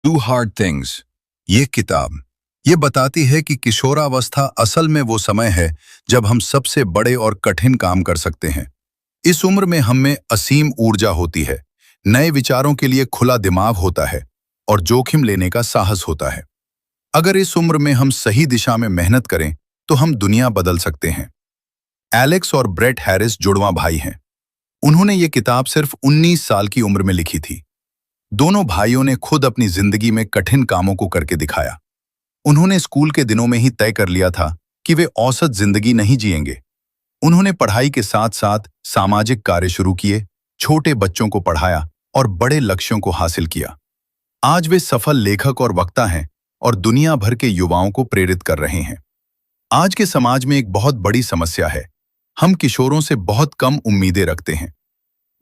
Do hard things. ये किताब ये बताती है कि किशोरावस्था असल में वो समय है जब हम सबसे बड़े और कठिन काम कर सकते हैं। इस उम्र में हम में असीम ऊर्जा होती है, नए विचारों के लिए खुला दिमाग होता है और जोखिम लेने का साहस होता है। अगर इस उम्र में हम सही दिशा में मेहनत करें तो हम दुनिया बदल सकते हैं। एलेक्स और ब्रेट हैरिस जुड़वां भाई हैं। उन्होंने ये किताब सिर्फ 19 साल की उम्र में लिखी थी। दोनों भाइयों ने खुद अपनी जिंदगी में कठिन कामों को करके दिखाया। उन्होंने स्कूल के दिनों में ही तय कर लिया था कि वे औसत जिंदगी नहीं जिएंगे। उन्होंने पढ़ाई के साथ साथ सामाजिक कार्य शुरू किए, छोटे बच्चों को पढ़ाया और बड़े लक्ष्यों को हासिल किया। आज वे सफल लेखक और वक्ता हैं और दुनिया भर के युवाओं को प्रेरित कर रहे हैं। आज के समाज में एक बहुत बड़ी समस्या है, हम किशोरों से बहुत कम उम्मीदें रखते हैं।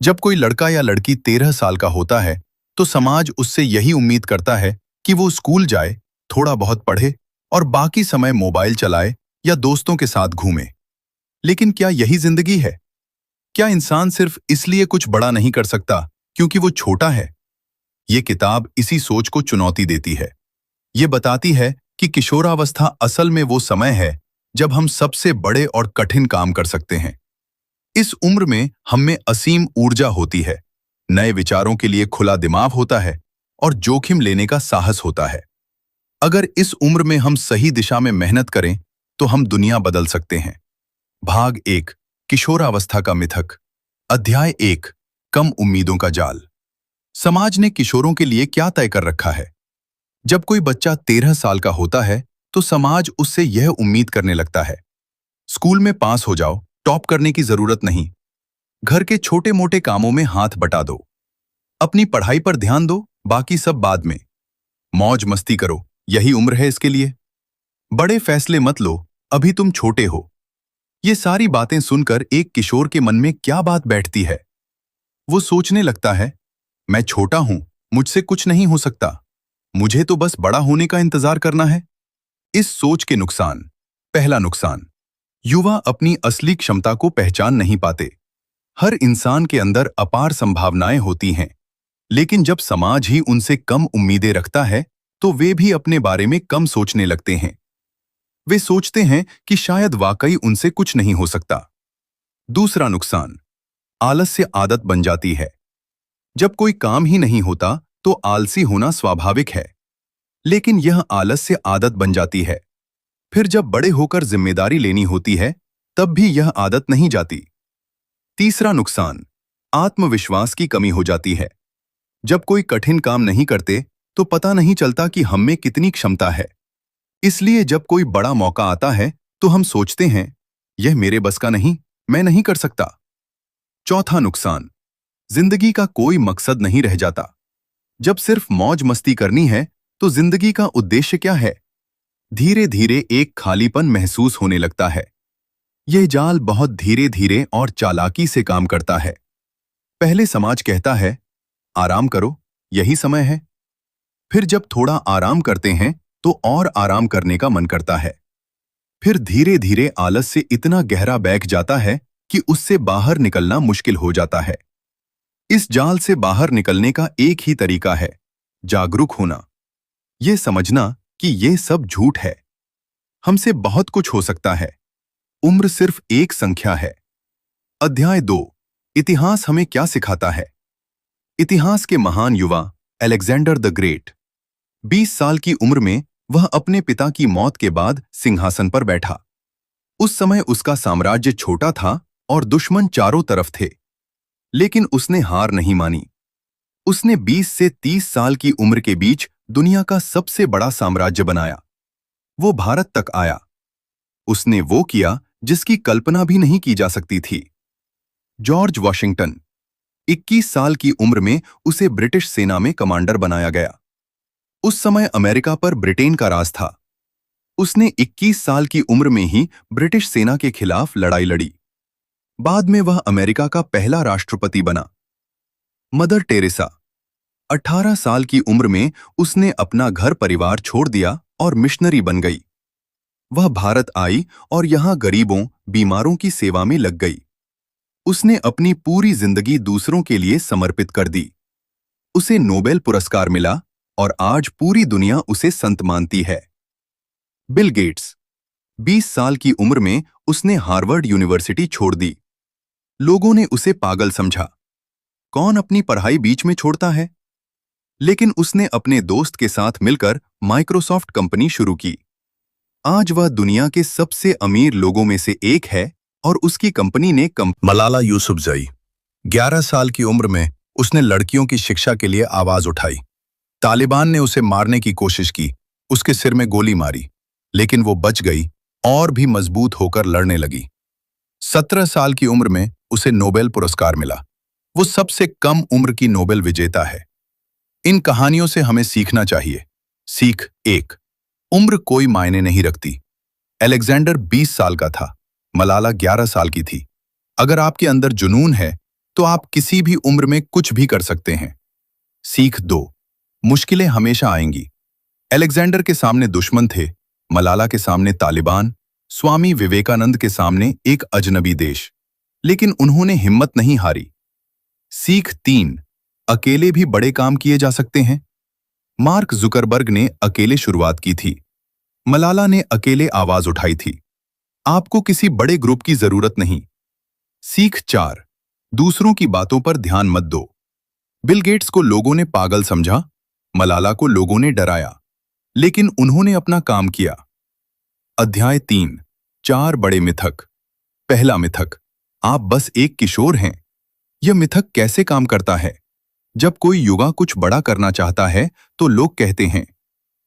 जब कोई लड़का या लड़की 13 साल का होता है तो समाज उससे यही उम्मीद करता है कि वो स्कूल जाए, थोड़ा बहुत पढ़े और बाकी समय मोबाइल चलाए या दोस्तों के साथ घूमे। लेकिन क्या यही जिंदगी है? क्या इंसान सिर्फ इसलिए कुछ बड़ा नहीं कर सकता क्योंकि वो छोटा है? ये किताब इसी सोच को चुनौती देती है। ये बताती है कि किशोरावस्था असल में वो समय है जब हम सबसे बड़े और कठिन काम कर सकते हैं। इस उम्र में हम में असीम ऊर्जा होती है, नए विचारों के लिए खुला दिमाग होता है और जोखिम लेने का साहस होता है। अगर इस उम्र में हम सही दिशा में मेहनत करें तो हम दुनिया बदल सकते हैं। भाग 1, किशोरावस्था का मिथक। अध्याय 1, कम उम्मीदों का जाल। समाज ने किशोरों के लिए क्या तय कर रखा है? जब कोई बच्चा 13 साल का होता है तो समाज उससे यह उम्मीद करने लगता है, स्कूल में पास हो जाओ, टॉप करने की जरूरत नहीं, घर के छोटे मोटे कामों में हाथ बटा दो, अपनी पढ़ाई पर ध्यान दो, बाकी सब बाद में, मौज मस्ती करो, यही उम्र है इसके लिए, बड़े फैसले मत लो, अभी तुम छोटे हो। ये सारी बातें सुनकर एक किशोर के मन में क्या बात बैठती है? वो सोचने लगता है, मैं छोटा हूं, मुझसे कुछ नहीं हो सकता, मुझे तो बस बड़ा होने का इंतजार करना है। इस सोच के नुकसान। पहला नुकसान, युवा अपनी असली क्षमता को पहचान नहीं पाते। हर इंसान के अंदर अपार संभावनाएं होती हैं, लेकिन जब समाज ही उनसे कम उम्मीदें रखता है तो वे भी अपने बारे में कम सोचने लगते हैं। वे सोचते हैं कि शायद वाकई उनसे कुछ नहीं हो सकता। दूसरा नुकसान, आलस्य आदत बन जाती है। जब कोई काम ही नहीं होता तो आलसी होना स्वाभाविक है, लेकिन यह आलस्य आदत बन जाती है। फिर जब बड़े होकर जिम्मेदारी लेनी होती है तब भी यह आदत नहीं जाती। तीसरा नुकसान, आत्मविश्वास की कमी हो जाती है। जब कोई कठिन काम नहीं करते तो पता नहीं चलता कि हम में कितनी क्षमता है। इसलिए जब कोई बड़ा मौका आता है तो हम सोचते हैं, यह मेरे बस का नहीं, मैं नहीं कर सकता। चौथा नुकसान, जिंदगी का कोई मकसद नहीं रह जाता। जब सिर्फ मौज मस्ती करनी है तो जिंदगी का उद्देश्य क्या है? धीरे धीरे एक खालीपन महसूस होने लगता है। यह जाल बहुत धीरे धीरे और चालाकी से काम करता है। पहले समाज कहता है, आराम करो, यही समय है। फिर जब थोड़ा आराम करते हैं तो और आराम करने का मन करता है। फिर धीरे धीरे आलस्य इतना गहरा बैठ जाता है कि उससे बाहर निकलना मुश्किल हो जाता है। इस जाल से बाहर निकलने का एक ही तरीका है, जागरूक होना। यह समझना कि यह सब झूठ है। हमसे बहुत कुछ हो सकता है। उम्र सिर्फ एक संख्या है। अध्याय 2, इतिहास हमें क्या सिखाता है? इतिहास के महान युवा अलेक्जेंडर द ग्रेट। 20 साल की उम्र में वह अपने पिता की मौत के बाद सिंहासन पर बैठा। उस समय उसका साम्राज्य छोटा था और दुश्मन चारों तरफ थे, लेकिन उसने हार नहीं मानी। उसने 20 से 30 साल की उम्र के बीच दुनिया का सबसे बड़ा साम्राज्य बनाया। वो भारत तक आया। उसने वो किया जिसकी कल्पना भी नहीं की जा सकती थी। George Washington. 21 साल की उम्र में उसे ब्रिटिश सेना में कमांडर बनाया गया। उस समय अमेरिका पर ब्रिटेन का राज था। उसने 21 साल की उम्र में ही ब्रिटिश सेना के खिलाफ लड़ाई लड़ी। बाद में वह अमेरिका का पहला राष्ट्रपति बना। Mother Teresa. 18 साल की उम्र में उसने अपना घर परिवार छोड़ दिया और मिशनरी बन गई। वह भारत आई और यहाँ गरीबों, बीमारों की सेवा में लग गई। उसने अपनी पूरी जिंदगी दूसरों के लिए समर्पित कर दी। उसे नोबेल पुरस्कार मिला और आज पूरी दुनिया उसे संत मानती है। बिल गेट्स, 20 साल की उम्र में उसने हार्वर्ड यूनिवर्सिटी छोड़ दी। लोगों ने उसे पागल समझा। कौन अपनी पढ़ाई बीच में छोड़ता है? लेकिन उसने अपने दोस्त के साथ मिलकर माइक्रोसॉफ्ट कंपनी शुरू की। आज वह दुनिया के सबसे अमीर लोगों में से एक है और उसकी कंपनी ने मलाला यूसुफजई, 11 साल की उम्र में उसने लड़कियों की शिक्षा के लिए आवाज उठाई। तालिबान ने उसे मारने की कोशिश की, उसके सिर में गोली मारी, लेकिन वो बच गई और भी मजबूत होकर लड़ने लगी। 17 साल की उम्र में उसे नोबेल पुरस्कार मिला। वो सबसे कम उम्र की नोबेल विजेता है। इन कहानियों से हमें सीखना चाहिए। सीख 1, उम्र कोई मायने नहीं रखती। अलेक्जेंडर 20 साल का था, मलाला 11 साल की थी। अगर आपके अंदर जुनून है तो आप किसी भी उम्र में कुछ भी कर सकते हैं। सीख 2, मुश्किलें हमेशा आएंगी। अलेक्जेंडर के सामने दुश्मन थे, मलाला के सामने तालिबान, स्वामी विवेकानंद के सामने एक अजनबी देश, लेकिन उन्होंने हिम्मत नहीं हारी। सीख 3, अकेले भी बड़े काम किए जा सकते हैं। मार्क जुकरबर्ग ने अकेले शुरुआत की थी, मलाला ने अकेले आवाज उठाई थी। आपको किसी बड़े ग्रुप की जरूरत नहीं। सीख 4, दूसरों की बातों पर ध्यान मत दो। बिल गेट्स को लोगों ने पागल समझा, मलाला को लोगों ने डराया, लेकिन उन्होंने अपना काम किया। अध्याय 3, 4 बड़े मिथक। पहला मिथक, आप बस एक किशोर हैं। यह मिथक कैसे काम करता है? जब कोई युवा कुछ बड़ा करना चाहता है तो लोग कहते हैं,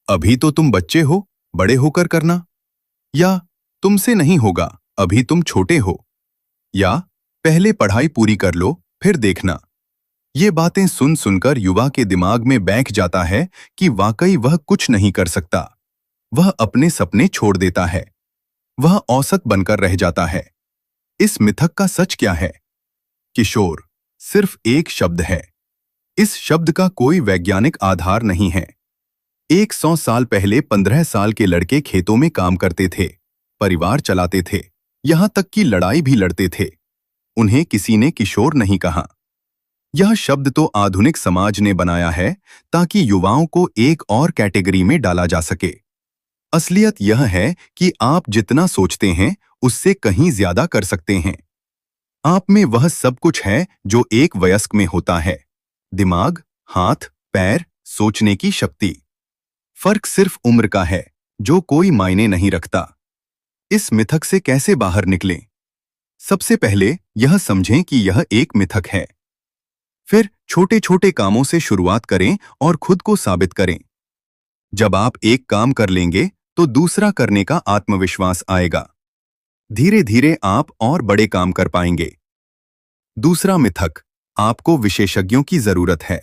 अभी तो तुम बच्चे हो, बड़े होकर करना। या तुमसे नहीं होगा, अभी तुम छोटे हो। या पहले पढ़ाई पूरी कर लो, फिर देखना। ये बातें सुन सुनकर युवा के दिमाग में बैठ जाता है कि वाकई वह कुछ नहीं कर सकता। वह अपने सपने छोड़ देता है। वह औसत बनकर रह जाता है। इस मिथक का सच क्या है? किशोर सिर्फ एक शब्द है। इस शब्द का कोई वैज्ञानिक आधार नहीं है। 100 साल पहले 15 साल के लड़के खेतों में काम करते थे, परिवार चलाते थे, यहां तक कि लड़ाई भी लड़ते थे। उन्हें किसी ने किशोर नहीं कहा। यह शब्द तो आधुनिक समाज ने बनाया है ताकि युवाओं को एक और कैटेगरी में डाला जा सके। असलियत यह है कि आप जितना सोचते हैं उससे कहीं ज्यादा कर सकते हैं। आप में वह सब कुछ है जो एक वयस्क में होता है। दिमाग, हाथ, पैर, सोचने की शक्ति। फर्क सिर्फ उम्र का है, जो कोई मायने नहीं रखता। इस मिथक से कैसे बाहर निकलें? सबसे पहले यह समझें कि यह एक मिथक है। फिर छोटे छोटे कामों से शुरुआत करें और खुद को साबित करें। जब आप एक काम कर लेंगे तो दूसरा करने का आत्मविश्वास आएगा। धीरे धीरे आप और बड़े काम कर पाएंगे। दूसरा मिथक, आपको विशेषज्ञों की जरूरत है।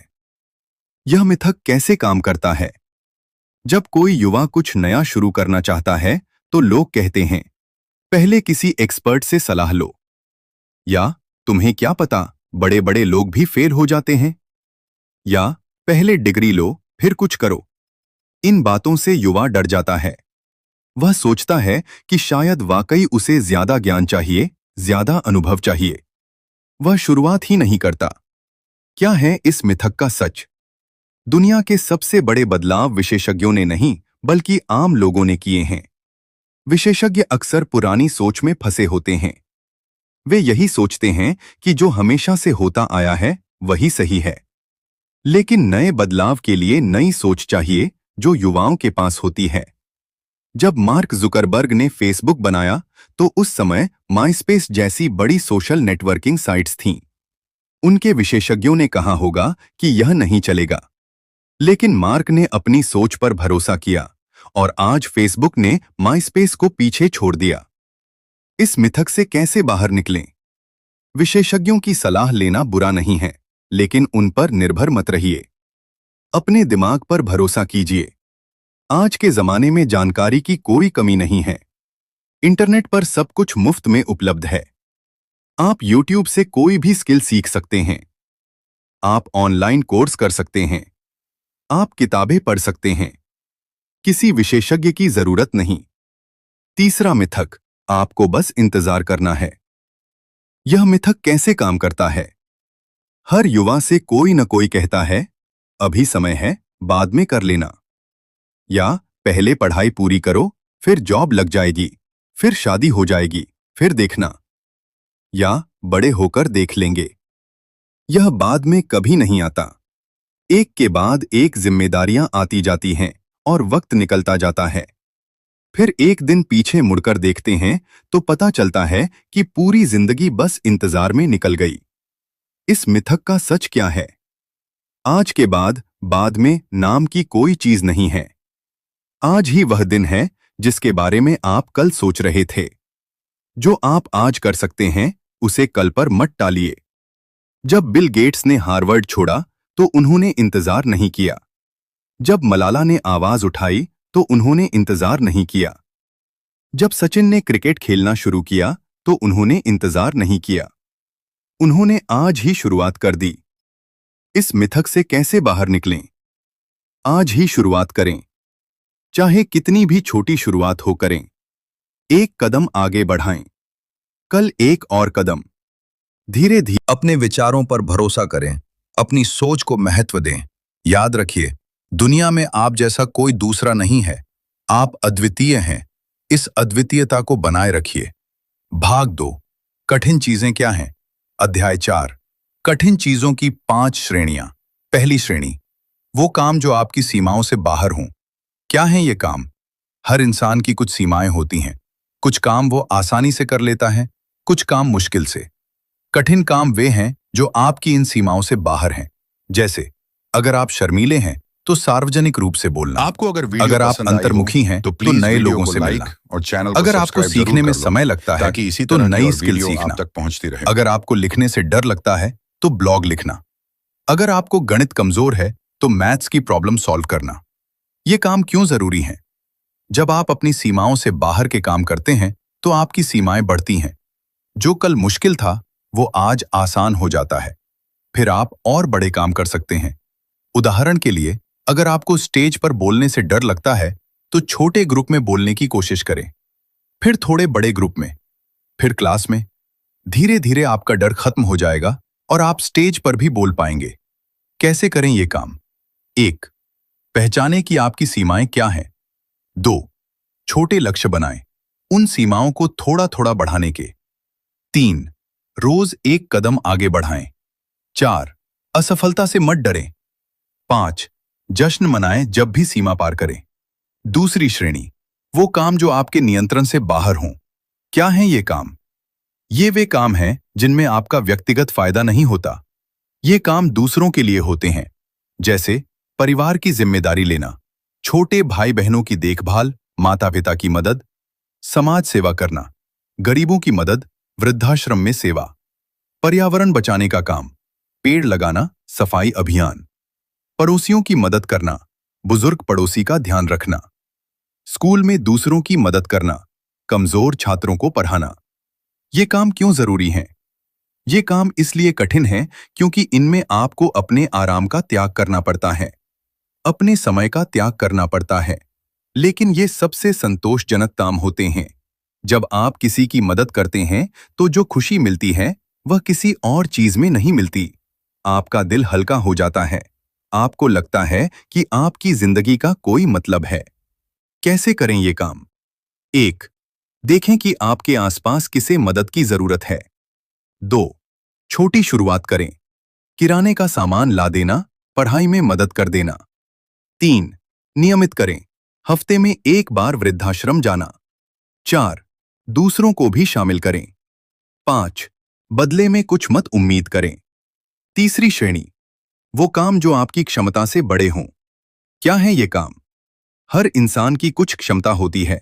यह मिथक कैसे काम करता है? जब कोई युवा कुछ नया शुरू करना चाहता है तो लोग कहते हैं, पहले किसी एक्सपर्ट से सलाह लो। या तुम्हें क्या पता, बड़े बड़े लोग भी फेल हो जाते हैं। या पहले डिग्री लो, फिर कुछ करो। इन बातों से युवा डर जाता है। वह सोचता है कि शायद वाकई उसे ज्यादा ज्ञान चाहिए, ज्यादा अनुभव चाहिए। वह शुरुआत ही नहीं करता। क्या है इस मिथक का सच? दुनिया के सबसे बड़े बदलाव विशेषज्ञों ने नहीं, बल्कि आम लोगों ने किए हैं। विशेषज्ञ अक्सर पुरानी सोच में फंसे होते हैं। वे यही सोचते हैं कि जो हमेशा से होता आया है वही सही है। लेकिन नए बदलाव के लिए नई सोच चाहिए, जो युवाओं के पास होती है। जब मार्क जुकरबर्ग ने फेसबुक बनाया तो उस समय माइस्पेस जैसी बड़ी सोशल नेटवर्किंग साइट्स थीं। उनके विशेषज्ञों ने कहा होगा कि यह नहीं चलेगा, लेकिन मार्क ने अपनी सोच पर भरोसा किया और आज फेसबुक ने माइस्पेस को पीछे छोड़ दिया। इस मिथक से कैसे बाहर निकलें? विशेषज्ञों की सलाह लेना बुरा नहीं है, लेकिन उन पर निर्भर मत रहिए। अपने दिमाग पर भरोसा कीजिए। आज के जमाने में जानकारी की कोई कमी नहीं है। इंटरनेट पर सब कुछ मुफ्त में उपलब्ध है। आप YouTube से कोई भी स्किल सीख सकते हैं। आप ऑनलाइन कोर्स कर सकते हैं। आप किताबें पढ़ सकते हैं। किसी विशेषज्ञ की जरूरत नहीं। तीसरा मिथक, आपको बस इंतजार करना है। यह मिथक कैसे काम करता है? हर युवा से कोई न कोई कहता है, अभी समय है, बाद में कर लेना, या पहले पढ़ाई पूरी करो, फिर जॉब लग जाएगी, फिर शादी हो जाएगी, फिर देखना, या बड़े होकर देख लेंगे। यह बाद में कभी नहीं आता। एक के बाद एक जिम्मेदारियां आती जाती हैं और वक्त निकलता जाता है। फिर एक दिन पीछे मुड़कर देखते हैं तो पता चलता है कि पूरी जिंदगी बस इंतजार में निकल गई। इस मिथक का सच क्या है? आज के बाद में नाम की कोई चीज नहीं है। आज ही वह दिन है जिसके बारे में आप कल सोच रहे थे। जो आप आज कर सकते हैं उसे कल पर मत टालिए। जब बिल गेट्स ने हार्वर्ड छोड़ा तो उन्होंने इंतजार नहीं किया। जब मलाला ने आवाज उठाई तो उन्होंने इंतजार नहीं किया। जब सचिन ने क्रिकेट खेलना शुरू किया तो उन्होंने इंतजार नहीं किया। उन्होंने आज ही शुरुआत कर दी। इस मिथक से कैसे बाहर निकलें? आज ही शुरुआत करें। चाहे कितनी भी छोटी शुरुआत हो, करें। एक कदम आगे बढ़ाएं। कल एक और कदम। धीरे धीरे अपने विचारों पर भरोसा करें, अपनी सोच को महत्व दें। याद रखिए, दुनिया में आप जैसा कोई दूसरा नहीं है। आप अद्वितीय हैं। इस अद्वितीयता को बनाए रखिए। भाग 2, कठिन चीजें क्या हैं? अध्याय 4, कठिन चीजों की 5 श्रेणियां। पहली श्रेणी, वो काम जो आपकी सीमाओं से बाहर हों। क्या हैं ये काम? हर इंसान की कुछ सीमाएं होती हैं। कुछ काम वो आसानी से कर लेता है, कुछ काम मुश्किल से। कठिन काम वे हैं जो आपकी इन सीमाओं से बाहर हैं। जैसे, अगर आप शर्मीले हैं तो सार्वजनिक रूप से बोलना। आपको अगर आप अंतर्मुखी हैं तो नए लोगों से मिलना। और चैनल अगर आपको सीखने में समय लगता है ताकि इसी तो तरह की नई और स्किल वीडियो सीखना। आप तक पहुंचती रहे। अगर आपको लिखने से डर लगता है तो ब्लॉग लिखना। अगर आपको गणित कमजोर है तो मैथ्स की प्रॉब्लम सॉल्व करना। ये काम क्यों जरूरी हैं? जब आप अपनी सीमाओं से बाहर के काम करते हैं तो आपकी सीमाएं बढ़ती हैं। जो कल मुश्किल था वो आज आसान हो जाता है। फिर आप और बड़े काम कर सकते हैं। उदाहरण के लिए, अगर आपको स्टेज पर बोलने से डर लगता है तो छोटे ग्रुप में बोलने की कोशिश करें, फिर थोड़े बड़े ग्रुप में, फिर क्लास में। धीरे धीरे आपका डर खत्म हो जाएगा और आप स्टेज पर भी बोल पाएंगे। कैसे करें ये काम? 1, पहचानें कि आपकी सीमाएं क्या हैं। 2, छोटे लक्ष्य बनाएं, उन सीमाओं को थोड़ा थोड़ा बढ़ाने के। 3, रोज एक कदम आगे बढ़ाएं। 4, असफलता से मत डरें। 5, जश्न मनाएं जब भी सीमा पार करें। दूसरी श्रेणी, वो काम जो आपके नियंत्रण से बाहर हों। क्या हैं ये काम? ये वे काम हैं जिनमें आपका व्यक्तिगत फायदा नहीं होता। ये काम दूसरों के लिए होते हैं। जैसे परिवार की जिम्मेदारी लेना, छोटे भाई बहनों की देखभाल, माता पिता की मदद, समाज सेवा करना, गरीबों की मदद, वृद्धाश्रम में सेवा, पर्यावरण बचाने का काम, पेड़ लगाना, सफाई अभियान, पड़ोसियों की मदद करना, बुजुर्ग पड़ोसी का ध्यान रखना, स्कूल में दूसरों की मदद करना, कमजोर छात्रों को पढ़ाना। ये काम क्यों जरूरी हैं? ये काम इसलिए कठिन हैं क्योंकि इनमें आपको अपने आराम का त्याग करना पड़ता है, अपने समय का त्याग करना पड़ता है। लेकिन ये सबसे संतोषजनक काम होते हैं। जब आप किसी की मदद करते हैं तो जो खुशी मिलती है वह किसी और चीज में नहीं मिलती। आपका दिल हल्का हो जाता है। आपको लगता है कि आपकी जिंदगी का कोई मतलब है। कैसे करें ये काम? 1, देखें कि आपके आसपास किसे मदद की जरूरत है। 2, छोटी शुरुआत करें। किराने का सामान ला देना, पढ़ाई में मदद कर देना। 3, नियमित करें। हफ्ते में एक बार वृद्धाश्रम जाना। 4, दूसरों को भी शामिल करें। 5, बदले में कुछ मत उम्मीद करें। तीसरी श्रेणी, वो काम जो आपकी क्षमता से बड़े हों। क्या है ये काम? हर इंसान की कुछ क्षमता होती है,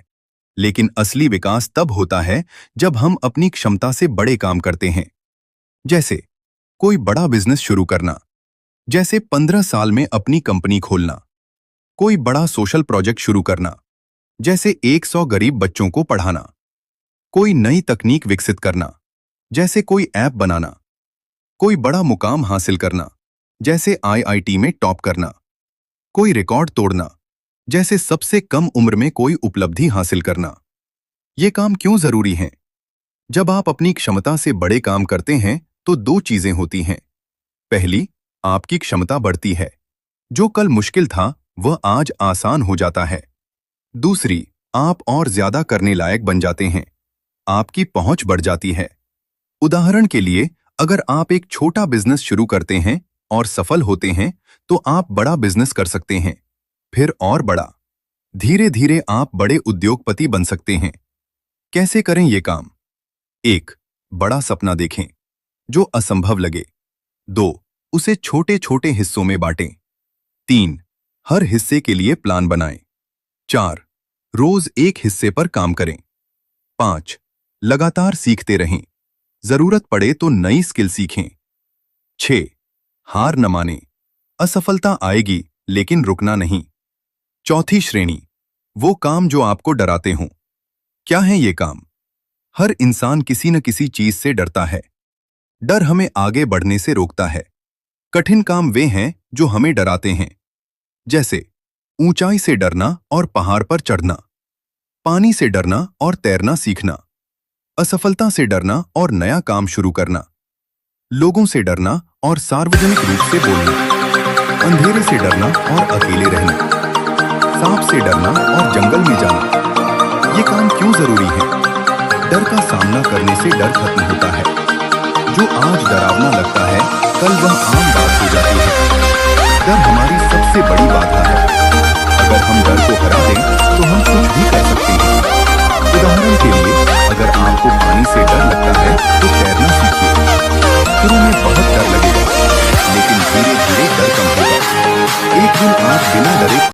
लेकिन असली विकास तब होता है जब हम अपनी क्षमता से बड़े काम करते हैं। जैसे कोई बड़ा बिजनेस शुरू करना, जैसे 15 साल में अपनी कंपनी खोलना। कोई बड़ा सोशल प्रोजेक्ट शुरू करना, जैसे 100 गरीब बच्चों को पढ़ाना। कोई नई तकनीक विकसित करना, जैसे कोई ऐप बनाना। कोई बड़ा मुकाम हासिल करना, जैसे आईआईटी में टॉप करना। कोई रिकॉर्ड तोड़ना, जैसे सबसे कम उम्र में कोई उपलब्धि हासिल करना। ये काम क्यों जरूरी हैं? जब आप अपनी क्षमता से बड़े काम करते हैं तो 2 चीजें होती हैं। पहली, आपकी क्षमता बढ़ती है। जो कल मुश्किल था वह आज आसान हो जाता है। दूसरी, आप और ज्यादा करने लायक बन जाते हैं। आपकी पहुंच बढ़ जाती है। उदाहरण के लिए, अगर आप एक छोटा बिजनेस शुरू करते हैं और सफल होते हैं तो आप बड़ा बिजनेस कर सकते हैं, फिर और बड़ा। धीरे धीरे आप बड़े उद्योगपति बन सकते हैं। कैसे करें ये काम? 1. बड़ा सपना देखें जो असंभव लगे। 2. उसे छोटे छोटे हिस्सों में बांटें। 3. हर हिस्से के लिए प्लान बनाएं। 4. रोज एक हिस्से पर काम करें। 5. लगातार सीखते रहें। जरूरत पड़े तो नई स्किल सीखें। 6. हार न मानें। असफलता आएगी लेकिन रुकना नहीं। चौथी श्रेणी, वो काम जो आपको डराते हों। क्या है ये काम? हर इंसान किसी न किसी चीज से डरता है। डर हमें आगे बढ़ने से रोकता है। कठिन काम वे हैं जो हमें डराते हैं, जैसे ऊंचाई से डरना और पहाड़ पर चढ़ना, पानी से डरना और तैरना सीखना, असफलता से डरना और नया काम शुरू करना, लोगों से डरना और सार्वजनिक रूप से बोलना, अंधेरे से डरना और अकेले रहना, सांप से डरना और जंगल में जाना। ये काम क्यों जरूरी है? डर का सामना करने से डर खत्म होता है। जो आज डरावना लगता है कल वह आम बात हो जाती है। डर हमारी सबसे बड़ी बाधा है। अगर हम डर को हरा दें तो हम कुछ भी कर सकते हैं। उदाहरण के लिए, अगर आपको पानी से डर लगता है तो तैरना सीखिए। शुरू में बहुत डर लगेगा, लेकिन धीरे धीरे डर कम होगा। एक दिन आप बिना डरे